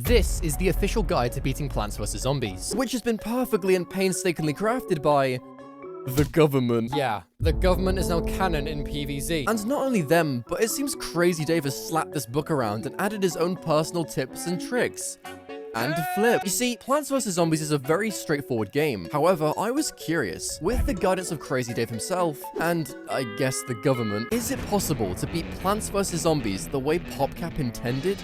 This is the official guide to beating Plants vs. Zombies, which has been perfectly and painstakingly crafted by the government. Yeah, the government is now canon in PvZ. And not only them, but it seems Crazy Dave has slapped this book around and added his own personal tips and tricks. And flip. You see, Plants vs. Zombies is a very straightforward game. However, I was curious, with the guidance of Crazy Dave himself, and I guess the government, is it possible to beat Plants vs. Zombies the way PopCap intended?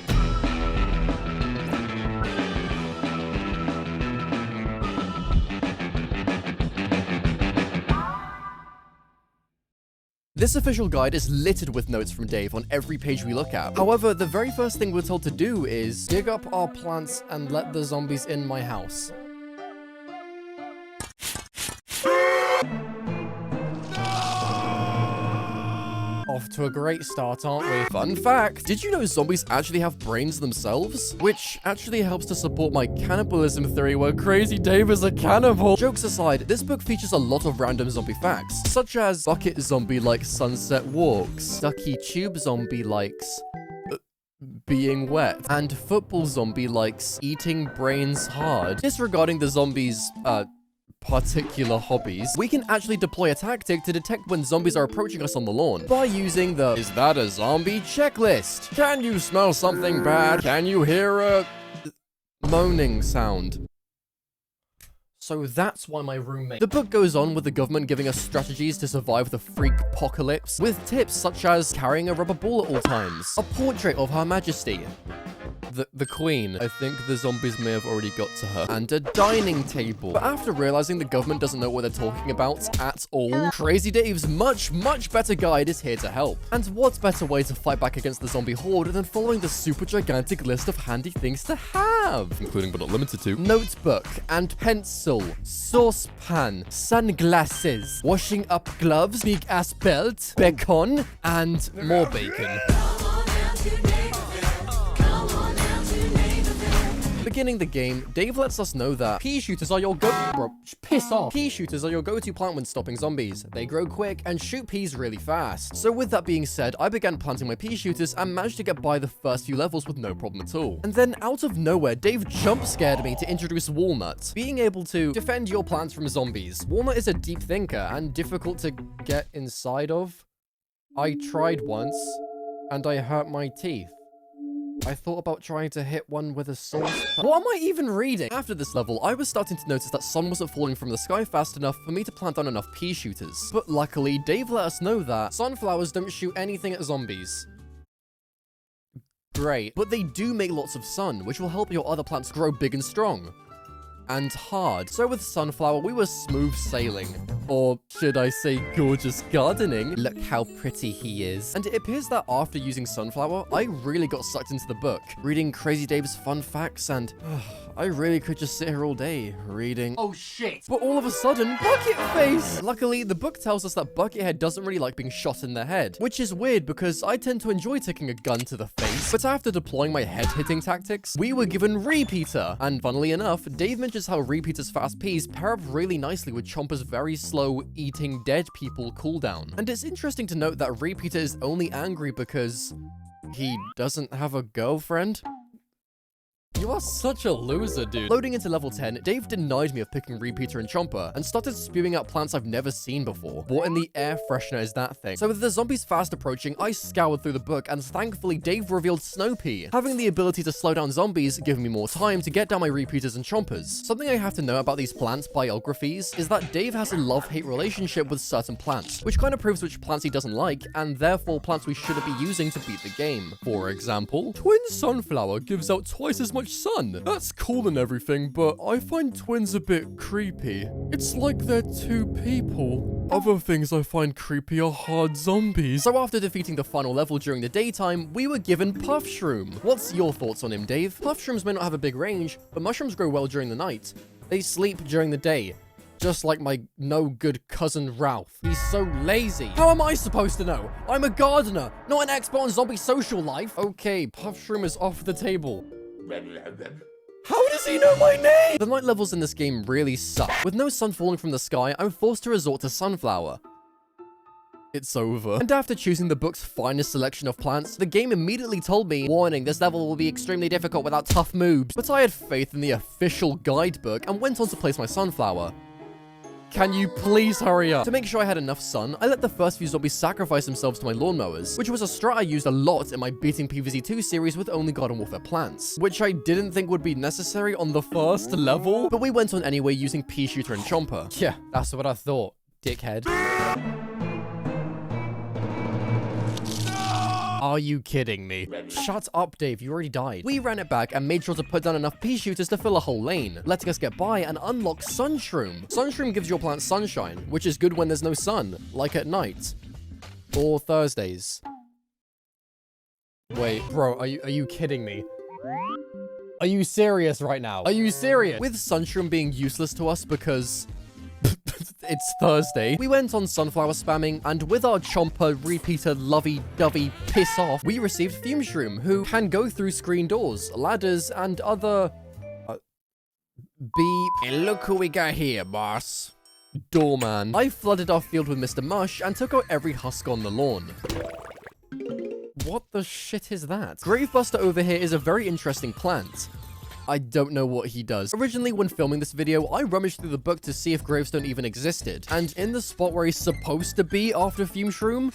This official guide is littered with notes from Dave on every page we look at. However, the very first thing we're told to do is dig up our plants and let the zombies in my house. Off to a great start, aren't we? Fun fact, did you know zombies actually have brains themselves? Which actually helps to support my cannibalism theory where Crazy Dave is a cannibal. Jokes aside, this book features a lot of random zombie facts, such as bucket zombie likes sunset walks, ducky tube zombie likes being wet, and football zombie likes eating brains hard. Disregarding the zombies' particular hobbies, we can actually deploy a tactic to detect when zombies are approaching us on the lawn by using the "Is that a zombie?" checklist. Can you smell something bad? Can you hear a moaning sound? So that's why my roommate. The book goes on with the government giving us strategies to survive the freak apocalypse, with tips such as carrying a rubber ball at all times, a portrait of Her Majesty, the Queen. I think the zombies may have already got to her. And a dining table. But after realizing the government doesn't know what they're talking about at all, Crazy Dave's much better guide is here to help. And what better way to fight back against the zombie horde than following the super gigantic list of handy things to have, including but not limited to notebook and pencil, saucepan, sunglasses, washing up gloves, big ass belt, bacon, and more bacon. Beginning the game, Dave lets us know that pea shooters are your piss off. Pea shooters are your go-to plant when stopping zombies. They grow quick and shoot peas really fast. So with that being said, I began planting my pea shooters and managed to get by the first few levels with no problem at all. And then out of nowhere, Dave jump scared me to introduce Walnut, being able to defend your plants from zombies. Walnut is a deep thinker and difficult to get inside of. I tried once and I hurt my teeth. I thought about trying to hit one with a sword. What am I even reading? After this level, I was starting to notice that sun wasn't falling from the sky fast enough for me to plant down enough pea shooters. But luckily, Dave let us know that sunflowers don't shoot anything at zombies. Great. But they do make lots of sun, which will help your other plants grow big and strong. And hard. So with sunflower, we were smooth sailing. Or should I say gorgeous gardening? Look how pretty he is. And it appears that after using sunflower, I really got sucked into the book, reading Crazy Dave's fun facts, and I really could just sit here all day reading. Oh shit! But all of a sudden, Bucket Face! Luckily, the book tells us that Buckethead doesn't really like being shot in the head, which is weird because I tend to enjoy taking a gun to the face. But after deploying my head-hitting tactics, we were given Repeater. And funnily enough, Dave mentions how Repeater's fast peas pair up really nicely with Chomper's very slow eating dead people cooldown. And it's interesting to note that Repeater is only angry because he doesn't have a girlfriend. You are such a loser, dude. Loading into level 10, Dave denied me of picking Repeater and Chomper and started spewing out plants I've never seen before. What in the air freshener is that thing? So with the zombies fast approaching, I scoured through the book and thankfully Dave revealed Snow Pea, having the ability to slow down zombies, giving me more time to get down my Repeaters and Chompers. Something I have to know about these plants biographies is that Dave has a love-hate relationship with certain plants, which kind of proves which plants he doesn't like and therefore plants we shouldn't be using to beat the game. For example, twin sunflower gives out twice as much sun. That's cool and everything, but I find twins a bit creepy. It's like they're two people. Other things I find creepy are hard zombies. So after defeating the final level during the daytime, we were given Puffshroom. What's your thoughts on him, Dave? Puffshrooms may not have a big range, but mushrooms grow well during the night. They sleep during the day. Just like my no-good cousin Ralph. He's so lazy. How am I supposed to know? I'm a gardener, not an expert on zombie social life. Okay, Puffshroom is off the table. How does he know my name? The night levels in this game really suck. With no sun falling from the sky, I'm forced to resort to sunflower. it's over. And after choosing the book's finest selection of plants, the game immediately told me, warning, this level will be extremely difficult without tough moves. But I had faith in the official guidebook and went on to place my sunflower. Can you please hurry up? To make sure I had enough sun, I let the first few zombies sacrifice themselves to my lawnmowers, which was a strat I used a lot in my beating PvZ 2 series with only Garden Warfare plants, which I didn't think would be necessary on the first level, but we went on anyway using Peashooter and Chomper. Yeah, that's what I thought, dickhead. Are you kidding me? Shut up, Dave. You already died. We ran it back and made sure to put down enough peashooters to fill a whole lane, letting us get by and unlock sun-shroom. Sun-shroom gives your plant sunshine, which is good when there's no sun, like at night. Or Thursdays. Wait, bro, are you kidding me? Are you serious right now? Are you serious? With sun-shroom being useless to us because it's Thursday, we went on sunflower spamming, and with our chomper, repeater, lovey-dovey piss off, we received fume shroom, who can go through screen doors, ladders, and other... beep. And look who we got here, boss. Doorman. I flooded our field with Mr. Mush and took out every husk on the lawn. What the shit is that? Gravebuster over here is a very interesting plant. I don't know what he does. Originally, when filming this video, I rummaged through the book to see if gravestone even existed. And in the spot where he's supposed to be after fume shroom,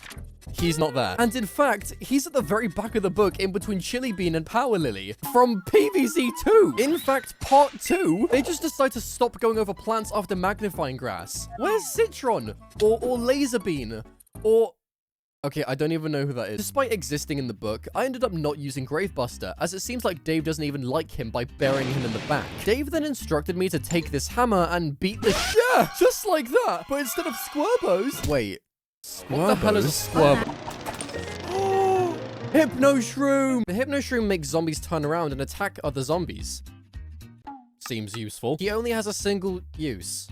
he's not there. And in fact, he's at the very back of the book in between Chili Bean and Power Lily from PvZ 2. In fact, part 2, they just decide to stop going over plants after magnifying grass. Where's Citron? Or Laser Bean? Or... okay, I don't even know who that is. Despite existing in the book, I ended up not using Gravebuster, as it seems like Dave doesn't even like him by burying him in the back. Dave then instructed me to take this hammer and beat the yeah, just like that, but instead of squirbos... wait, what the hell is a squirbo? Hypno-shroom! The hypno-shroom makes zombies turn around and attack other zombies. Seems useful. He only has a single use.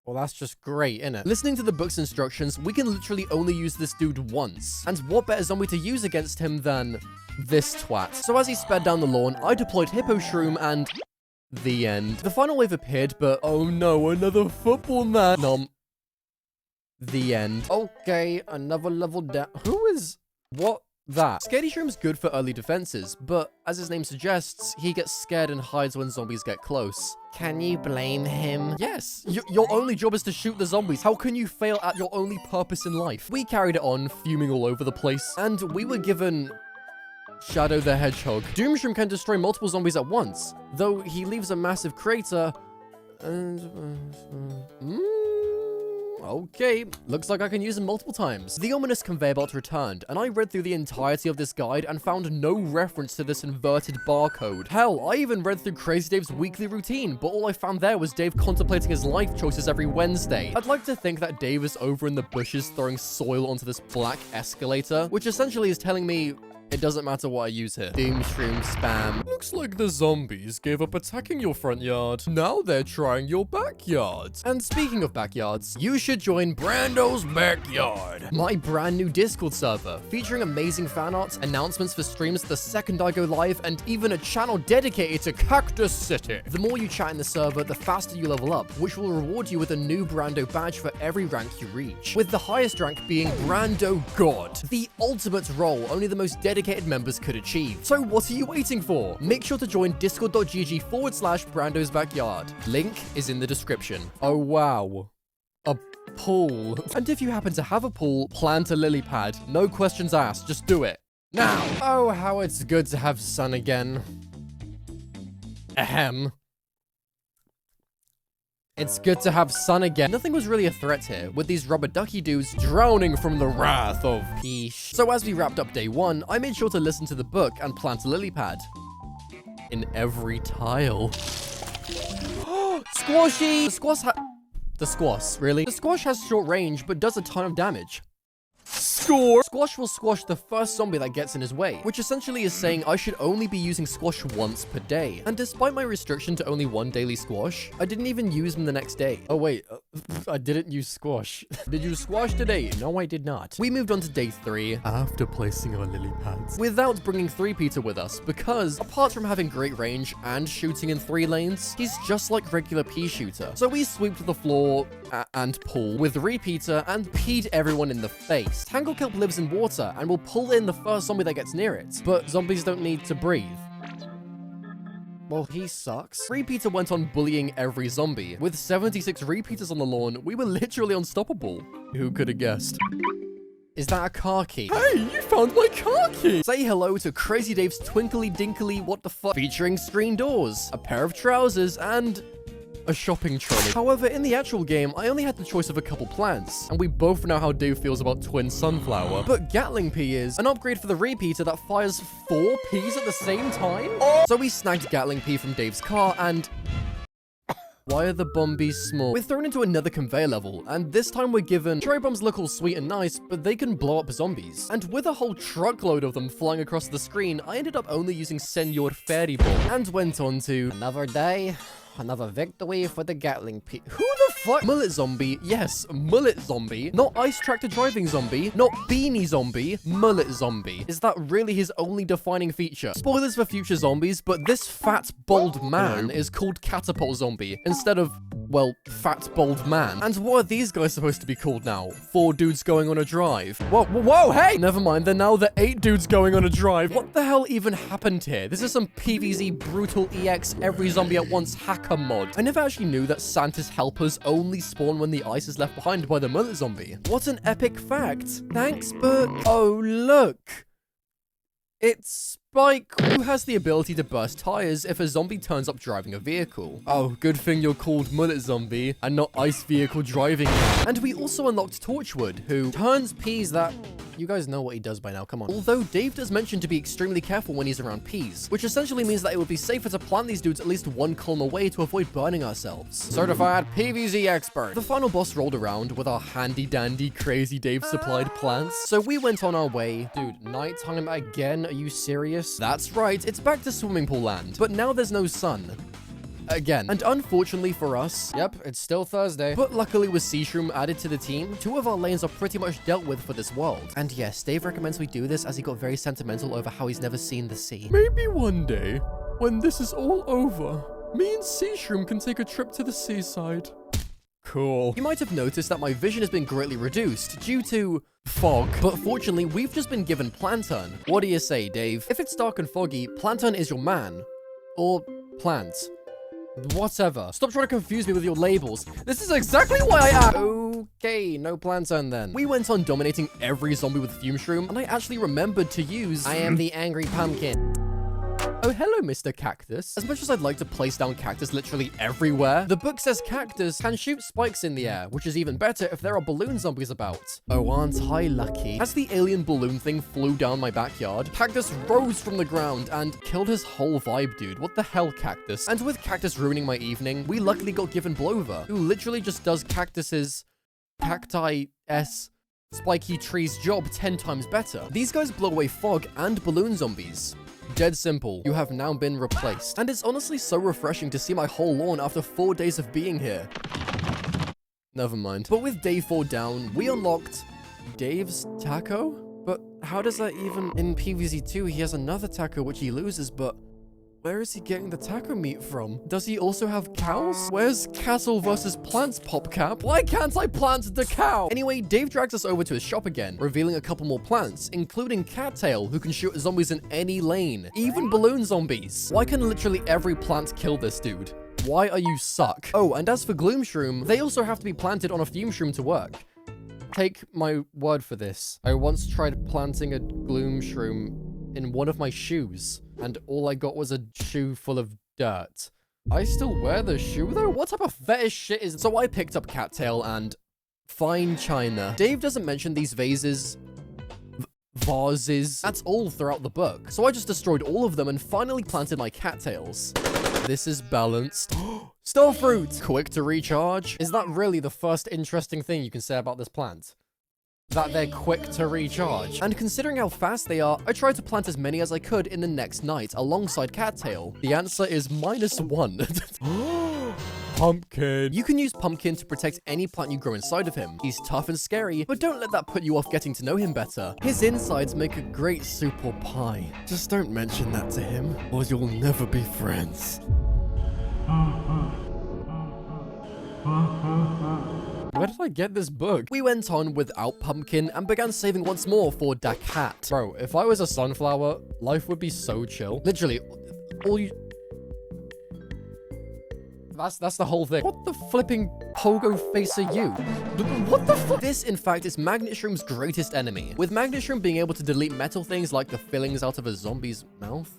Well, that's just great, innit? Listening to the book's instructions, we can literally only use this dude once. And what better zombie to use against him than this twat? So as he sped down the lawn, I deployed Hippo Shroom and... the end. The final wave appeared, but oh no, another football man. Nom. The end. Okay, another level down. Who is... what? That. Scaredy Shroom's good for early defenses, but as his name suggests, he gets scared and hides when zombies get close. Can you blame him? Yes. Your only job is to shoot the zombies. How can you fail at your only purpose in life? We carried it on, fuming all over the place, and we were given... Shadow the Hedgehog. Doomshroom can destroy multiple zombies at once, though he leaves a massive crater. Okay, looks like I can use him multiple times. The ominous conveyor belt returned, and I read through the entirety of this guide and found no reference to this inverted barcode. Hell, I even read through Crazy Dave's weekly routine, but all I found there was Dave contemplating his life choices every Wednesday. I'd like to think that Dave is over in the bushes throwing soil onto this black escalator, which essentially is telling me it doesn't matter what I use here. Doomshroom spam. Looks like the zombies gave up attacking your front yard. Now they're trying your backyard. And speaking of backyards, you should join Brando's Backyard, my brand new Discord server, featuring amazing fan art, announcements for streams the second I go live, and even a channel dedicated to Cactus City. The more you chat in the server, the faster you level up, which will reward you with a new Brando badge for every rank you reach, with the highest rank being Brando God, the ultimate role only the most dedicated members could achieve. So what are you waiting for? Make sure to join discord.gg/Brando's Backyard. Link is in the description. Oh wow. A pool. And if you happen to have a pool, plant a lily pad. No questions asked, just do it. Now. Oh, how it's good to have sun again. Ahem. It's good to have sun again. Nothing was really a threat here, with these rubber ducky dudes drowning from the wrath of Peash. So as we wrapped up day 1, I made sure to listen to the book and plant a lily pad. In every tile. Squashy! The squash, really? The squash has short range, but does a ton of damage. Score! Squash will squash the first zombie that gets in his way, which essentially is saying I should only be using squash once per day. And despite my restriction to only one daily squash, I didn't even use them the next day. Oh wait, I didn't use squash. Did you squash today? No, I did not. We moved on to day 3 after placing our lily pads without bringing 3-Peter with us because apart from having great range and shooting in 3 lanes, he's just like regular pea shooter. So we sweeped the floor and pool with repeater and peed everyone in the face. Tanglekelp lives in water and will pull in the first zombie that gets near it, but zombies don't need to breathe. Well, he sucks. Repeater went on bullying every zombie. With 76 repeaters on the lawn, we were literally unstoppable. Who could have guessed? Is that a car key? Hey, you found my car key! Say hello to Crazy Dave's Twinkly Dinkly What the Fuck, featuring screen doors, a pair of trousers, and a shopping trolley. However, in the actual game, I only had the choice of a couple plants, and we both know how Dave feels about Twin Sunflower. But Gatling Pea is an upgrade for the repeater that fires 4 peas at the same time? So we snagged Gatling Pea from Dave's car, and why are the bombies small? We're thrown into another conveyor level, and this time we're given cherry bombs look all sweet and nice, but they can blow up zombies. And with a whole truckload of them flying across the screen, I ended up only using Senor Fairy Ball, and went on to another day. Another victory for the Gatling Pea. Who the fuck? Mullet zombie. Yes, mullet zombie. Not ice tractor driving zombie. Not beanie zombie. Mullet zombie. Is that really his only defining feature? Spoilers for future zombies, but this fat, bald man is called catapult zombie instead of, well, fat, bald man. And what are these guys supposed to be called now? 4 dudes going on a drive. Whoa, hey! Never mind, they're now the 8 dudes going on a drive. What the hell even happened here? This is some PvZ brutal EX every zombie at once hacker mod. I never actually knew that Santa's helpers only spawn when the ice is left behind by the mullet zombie. What an epic fact. Thanks, but oh, look. It's Spike, who has the ability to burst tires if a zombie turns up driving a vehicle. Oh, good thing you're called Mullet Zombie and not Ice Vehicle Driving. And we also unlocked Torchwood, who turns peas that... You guys know what he does by now, come on. Although Dave does mention to be extremely careful when he's around peas, which essentially means that it would be safer to plant these dudes at least 1 column away to avoid burning ourselves. Certified PvZ expert. The final boss rolled around with our handy dandy Crazy Dave supplied plants, so we went on our way. Dude, nighttime again? Are you serious? That's right, it's back to swimming pool land, but now there's no sun. Again. And unfortunately for us, yep, it's still Thursday. But luckily with sun-shroom added to the team, 2 of our lanes are pretty much dealt with for this world. And yes, Dave recommends we do this as he got very sentimental over how he's never seen the sea. Maybe one day, when this is all over, me and sun-shroom can take a trip to the seaside. Cool. You might have noticed that my vision has been greatly reduced due to fog, but fortunately, we've just been given Planturn. What do you say, Dave? If it's dark and foggy, Planturn is your man. Or plant. Whatever. Stop trying to confuse me with your labels. This is exactly why I am. Okay, no Planturn then. We went on dominating every zombie with Fume Shroom, and I actually remembered to use I am the angry pumpkin. Oh, hello, Mr. Cactus. As much as I'd like to place down cactus literally everywhere, the book says cactus can shoot spikes in the air, which is even better if there are balloon zombies about. Oh, aren't I lucky? As the alien balloon thing flew down my backyard, Cactus rose from the ground and killed his whole vibe, dude. What the hell, Cactus? And with Cactus ruining my evening, we luckily got given Blover, who literally just does Cactus's cacti-s spiky tree's job 10 times better. These guys blow away fog and balloon zombies. Dead simple. You have now been replaced. And it's honestly so refreshing to see my whole lawn after 4 days of being here. Never mind. But with day 4 down, we unlocked Dave's taco? But how does that even... In PvZ 2, he has another taco which he loses, but... Where is he getting the taco meat from? Does he also have cows? Where's cattle versus plants, PopCap? Why can't I plant the cow? Anyway, Dave drags us over to his shop again, revealing a couple more plants, including Cattail, who can shoot zombies in any lane, even balloon zombies. Why can literally every plant kill this dude? Why are you suck? Oh, and as for gloomshroom, they also have to be planted on a fume shroom to work. Take my word for this. I once tried planting a gloomshroom in one of my shoes, and all I got was a shoe full of dirt. I still wear the shoe though? What type of fetish shit is... So I picked up cattail and fine china. Dave doesn't mention these vases, vases. That's all throughout the book. So I just destroyed all of them and finally planted my cattails. This is balanced. Starfruit! Quick to recharge. Is that really the first interesting thing you can say about this plant? That they're quick to recharge. And considering how fast they are, I tried to plant as many as I could in the next night alongside cattail. The answer is -1. Pumpkin. You can use Pumpkin to protect any plant you grow inside of him. He's tough and scary, but don't let that put you off getting to know him better. His insides make a great soup or pie. Just don't mention that to him, or you'll never be friends. Where did I get this book? We went on without Pumpkin and began saving once more for Da Cat. Bro, if I was a sunflower, life would be so chill. Literally, all you... That's the whole thing. What the flipping pogo face are you? What the fuck? This, in fact, is Magnet Shroom's greatest enemy, with Magnet Shroom being able to delete metal things like the fillings out of a zombie's mouth.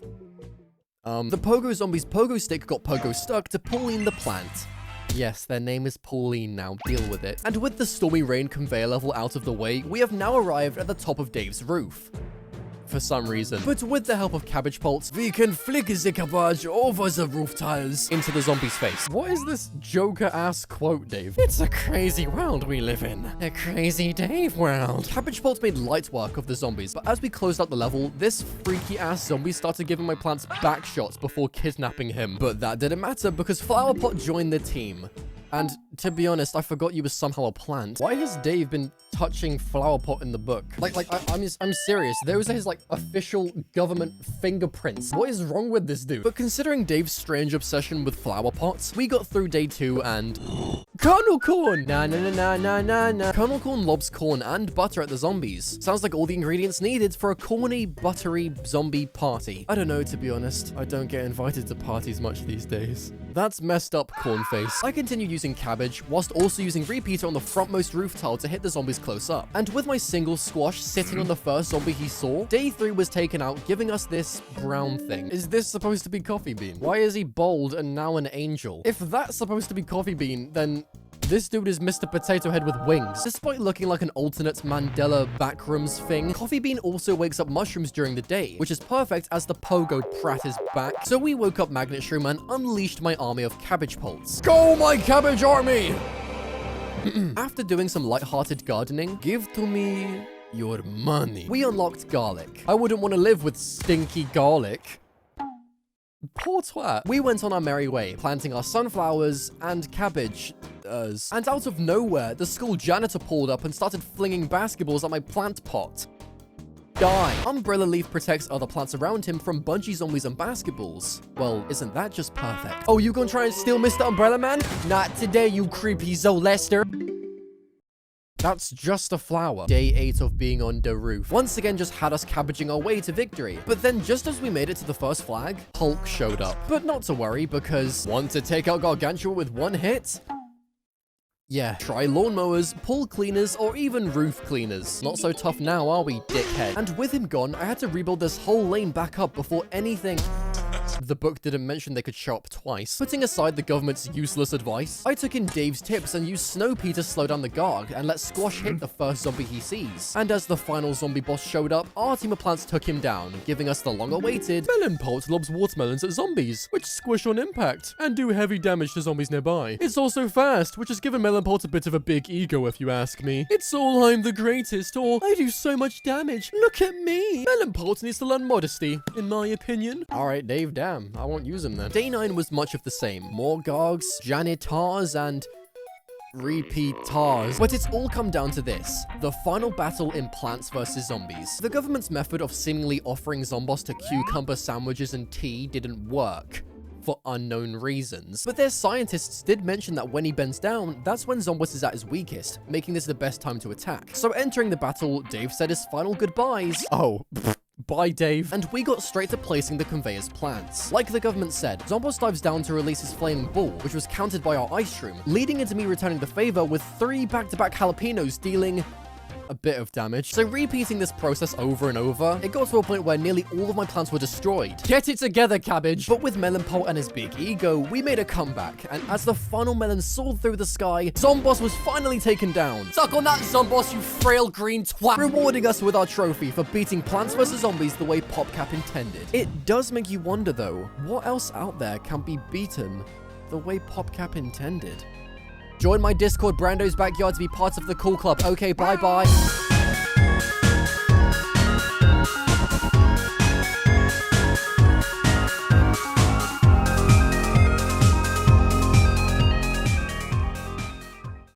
The pogo zombie's pogo stick got pogo stuck to Pauline the plant. Yes, their name is Pauline now, deal with it. And with the Stormy Rain conveyor level out of the way, we have now arrived at the top of Dave's roof. For some reason. But with the help of Cabbage Pulse, we can flick the cabbage over the roof tiles into the zombie's face. What is this Joker-ass quote, Dave? It's a crazy world we live in. A crazy Dave world. Cabbage Pulse made light work of the zombies, but as we closed out the level, this freaky-ass zombie started giving my plants back shots before kidnapping him. But that didn't matter because Flowerpot joined the team. And to be honest, I forgot you were somehow a plant. Why has Dave been touching Flowerpot in the book? I'm serious. Those are his, official government fingerprints. What is wrong with this dude? But considering Dave's strange obsession with flowerpots, we got through day 2 and... Kernel corn! Nah. Kernel corn lobs corn and butter at the zombies. Sounds like all the ingredients needed for a corny, buttery zombie party. I don't know, to be honest. I don't get invited to parties much these days. That's messed up, Cornface. I continued using cabbage, whilst also using repeater on the frontmost roof tile to hit the zombies close up. And with my single squash sitting on the first zombie he saw, day 3 was taken out, giving us this brown thing. Is this supposed to be Coffee Bean? Why is he bold and now an angel? If that's supposed to be Coffee Bean, then... this dude is Mr. Potato Head with wings. Despite looking like an alternate Mandela backrooms thing, Coffee Bean also wakes up mushrooms during the day, which is perfect as the pogo prat is back. So we woke up Magnet Shroom and unleashed my army of Cabbage Pulse. Go, my cabbage army! After doing some light-hearted gardening, give to me your money. We unlocked garlic. I wouldn't want to live with stinky garlic. Poor twat. We went on our merry way, planting our sunflowers and cabbage. And out of nowhere, the school janitor pulled up and started flinging basketballs at my plant pot. Die. Umbrella Leaf protects other plants around him from bungee zombies and basketballs. Well, isn't that just perfect? Oh, you gonna try and steal Mr. Umbrella Man? Not today, you creepy Zolester. That's just a flower. Day 8 of being on the roof once again just had us cabbaging our way to victory. But then just as we made it to the first flag, Hulk showed up. But not to worry, because want to take out Gargantua with one hit? Yeah, try lawnmowers, pool cleaners, or even roof cleaners. Not so tough now, are we, dickhead? And with him gone, I had to rebuild this whole lane back up before anything... The book didn't mention they could show up twice. Putting aside the government's useless advice, I took in Dave's tips and used Snow Pea to slow down the Garg and let Squash hit the first zombie he sees. And as the final zombie boss showed up, our team of plants took him down, giving us the long-awaited Melon Pult lobs watermelons at zombies, which squish on impact and do heavy damage to zombies nearby. It's also fast, which has given Melon Pult a bit of a big ego if you ask me. It's all I'm the greatest, or I do so much damage. Look at me. Melon Pult needs to learn modesty, in my opinion. Alright, Dave, damn. I won't use them then. Day 9 was much of the same. More Gargs, janitars, and repeatars. But it's all come down to this. The final battle in Plants vs. Zombies. The government's method of seemingly offering zomboss to cucumber sandwiches and tea didn't work. For unknown reasons. But their scientists did mention that when he bends down, that's when Zomboss is at his weakest, making this the best time to attack. So entering the battle, Dave said his final goodbyes. Oh, bye, Dave. And we got straight to placing the conveyor's plants. Like the government said, Zomboss dives down to release his flaming ball, which was countered by our ice shroom, leading into me returning the favor with 3 back-to-back jalapenos dealing a bit of damage. So repeating this process over and over, it got to a point where nearly all of my plants were destroyed. Get it together, cabbage! But with Melon Pult and his big ego, we made a comeback, and as the final melon soared through the sky, Zomboss was finally taken down. Suck on that, Zomboss, you frail green twat! Rewarding us with our trophy for beating Plants vs. Zombies the way PopCap intended. It does make you wonder though, what else out there can be beaten the way PopCap intended? Join my Discord, Brando's Backyard, to be part of the cool club. Okay, bye-bye.